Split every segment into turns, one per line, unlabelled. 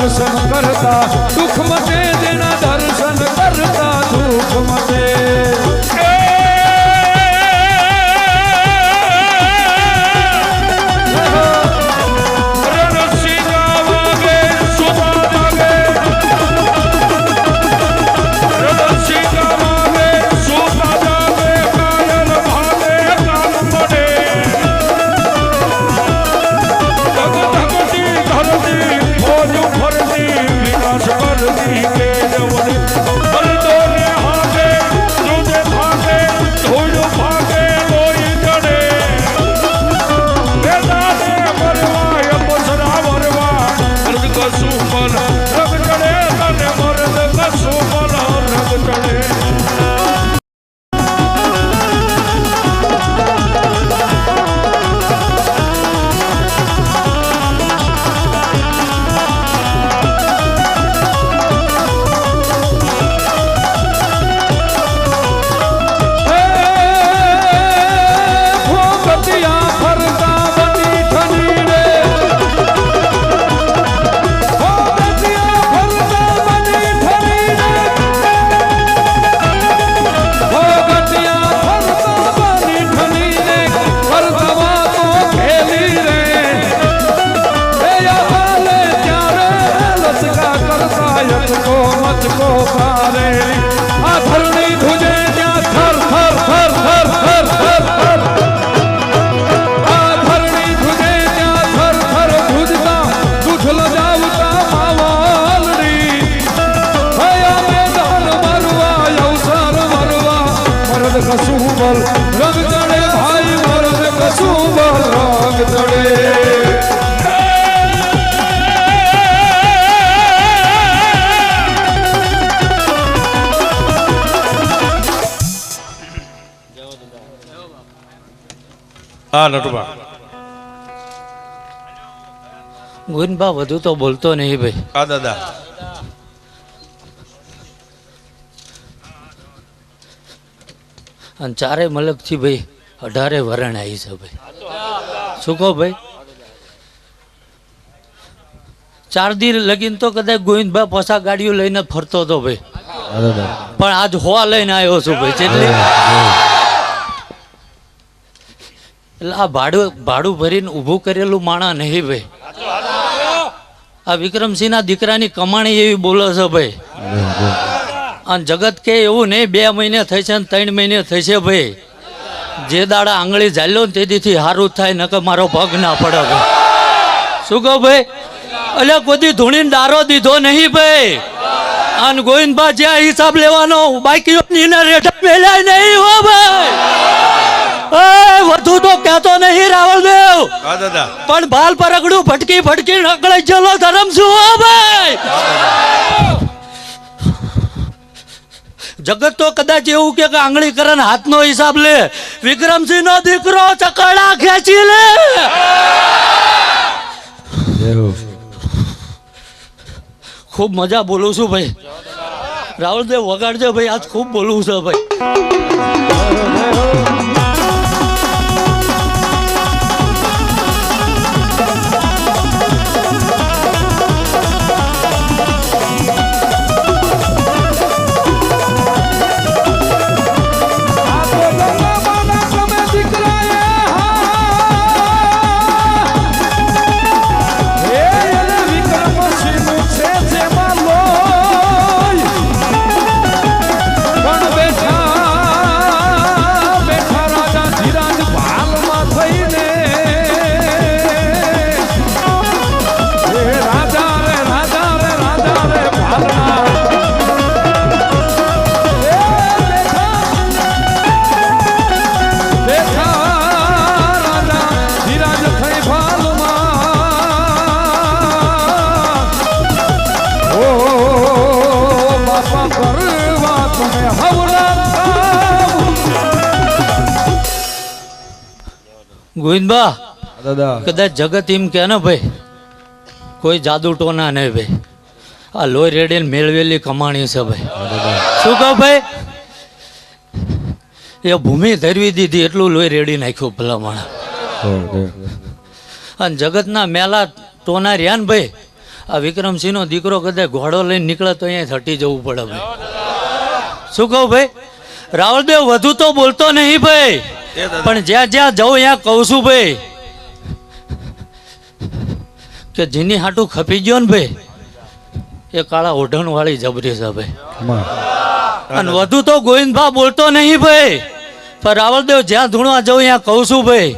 દર્શન કરતા દુઃખ મટે, જેના દર્શન કરતા દુઃખ મટે.
હા નટુબા
ગોવિંદબા વધુ તો બોલતો નહીં ભાઈ.
હા દાદા
અને ચારે મલક થી ભાઈ 18 વરણ આવી છે ભાઈ. શું કહો ભાઈ? 4 દી લગીન તો કદાચ ગોવિંદબા પોસા ગાડીઓ લઈને ફરતો હતો ભાઈ, પણ આજ હોવા લઈને આવ્યો છું ભાઈ. એટલે આ ભાડું ભરીને ઊભું કરેલું માણા નહીં ભાઈ. આ વિક્રમસિંહના દીકરાની કમાણી એવી બોલે છે ભાઈ. અને જગત કે એવું નહીં 2 મહિને થઈ છે ને 3 મહિને થઈ છે ભાઈ. જે દાડા આંગળી ઝાલ્યો ને તેથી સારું થાય, નકર મારો પગ ના પડે ભાઈ. શું કહો ભાઈ? એટલે કોઈ ધૂણીને દારો દીધો નહીં ભાઈ. અને ગોવિંદબા જ્યાં હિસાબ લેવાનો બાકી રેટ મેલાય નહીં હો ભાઈ. વધુ તો કહેતો નહીં રાવળદેવ, પણ બાલ પરગડું ફટકી ફટકી નકળાઈ ગયેલો ધરમ શું હો ભાઈ. જગત તો કદાચ એવું કે આંગળી કરે હાથનો હિસાબ લે, વિક્રમસિંહ નો દીકરો ચકડા ખેંચી લે. ખૂબ મજા બોલું છું ભાઈ. રાવળદેવ વગાડજો ભાઈ, આજ ખૂબ બોલવું છે ભાઈ. ગોવિંદબા કદાચ જગત એમ કે ને ભાઈ કોઈ જાદુ ટોના નહીં ભાઈ, આ લોહી રેડીને મેળવેલી કમાણી છે ભાઈ. શું કહો ભાઈ? એ ભૂમિ ધરવી દીધી એટલું લોહી રેડી નાખ્યું ભલામણ. અને જગતના મેલા ટોના રહ્યા ને ભાઈ, આ વિક્રમસિંહનો દીકરો કદાચ ઘોડો લઈને નીકળે તો અહીંયા હટી જવું પડે ભાઈ. શું કહું ભાઈ? રાવળદેવ વધુ તો બોલતો નહીં ભાઈ, પણ જ્યાં જ્યાં જાઉં ત્યાં કહું છું ભાઈ કે જેની હાટું ખપી ગયો ને ભાઈ એ કાળા ઓઢણ વાળી જબરી છે ભાઈ. અને વધુ તો ગોવિંદભા બોલતો નહીં ભાઈ, પણ રાવળદેવ જ્યાં ધૂણવા જાઉં ત્યાં કહું છું ભાઈ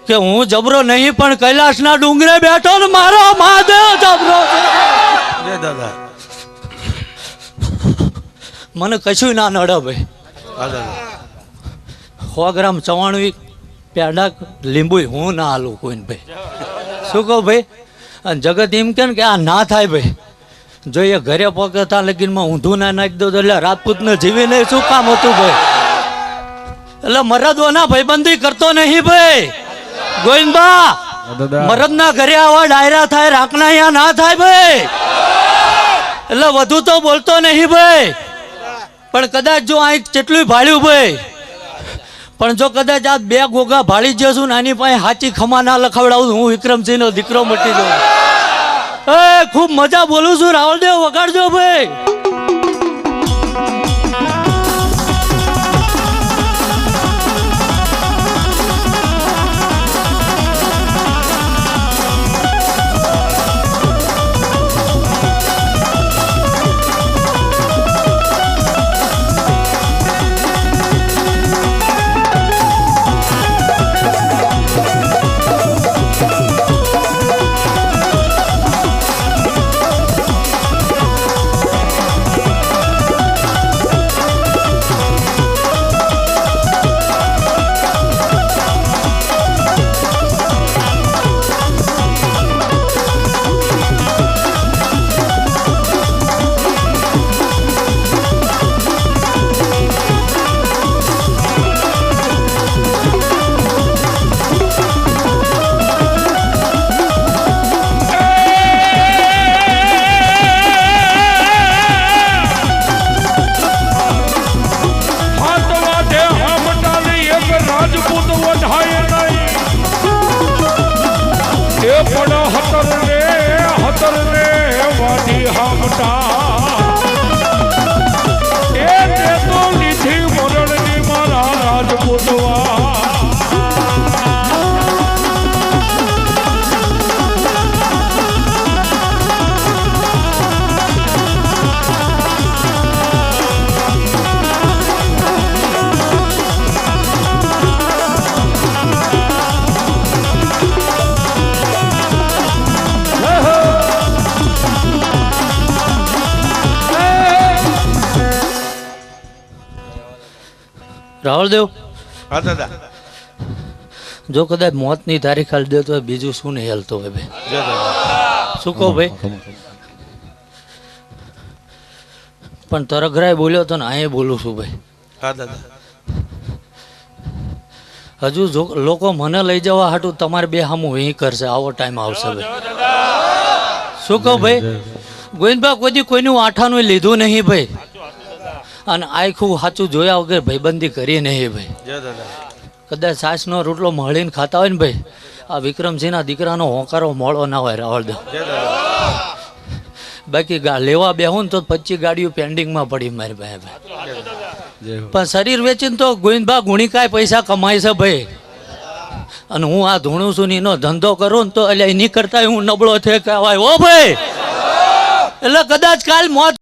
કે હું જબરો નહીં પણ કૈલાસના ડુંગરે બેઠો ને મારો મહાદેવ જબરો છે.
દાદા
મને કશું ના નડે ભાઈ. 100 ગ્રામ ચવાણું પેડા લીંબુ હું ના હાલું કોઈને ભાઈ. શું કહું ભાઈ? અને જગત એમ કે ને કે આ ના થાય ભાઈ, જો એ ઘરે પકડતા લગીનમાં ઊંધું ના નાખી દો એટલે રાજપૂતને જીવી નહીં શું કામ હતું ભાઈ? એટલે મરદોના ભાઈબંધી કરતો નહીં ભાઈ. ગોવિંદબા મરદના ઘરે આવા ડાયરા થાય, રાખના અહીંયા ના થાય ભાઈ. એટલે વધુ તો બોલતો નહીં ભાઈ, પણ કદાચ જો આ કેટલું ભાળ્યું ભાઈ, પણ જો કદાચ આ 2 ગોગા ભાળી જશું ને આની પાસે હાચી ખમા ના લખાવડાવું હું વિક્રમસિંહનો દીકરો મટી જાઉં. એ ખૂબ મજા બોલું છું. રાવળદેવ વગાડજો ભાઈ. રાવળદેવ,
હા દાદા.
જો કદાચ મોતની તારીખ હાલ દે તો બીજું શું નહીં હાલતો હોય ભાઈ. શું કહો ભાઈ? પણ તરઘરાય બોલ્યો તો ને અહીંયા બોલું છું ભાઈ.
હા દાદા.
હજુ જો લોકો મને લઈ જવા હાટું તમારે 2 સામું અહીં કરશે, આવો ટાઈમ આવશે ભાઈ. શું કહો ભાઈ? ગોવિંદભા કોઈનું આઠાનું લીધું નહીં ભાઈ, અને આખું સાચું જોયા વગર ભાઈબંધી કરી નહીં ભાઈ. કદાચ છાશનો રોટલો મળીને ખાતા હોય ને ભાઈ, આ વિક્રમસિંહના દીકરાનો હોંકારો મોડો ના હોય રાવળદેવ. બાકી લેવા બેહું ને તો 25 ગાડીઓ પેન્ડિંગમાં પડી મારી ભાઈ. પણ શરીર વેચીને તો ગોવિંદભા ગુણીકાય પૈસા કમાય છે ભાઈ. અને હું આ ધૂણું છું ને એનો ધંધો કરું ને તો એટલે એની કરતા હું નબળો છે કહેવાય હો ભાઈ. એટલે કદાચ કાલ મોત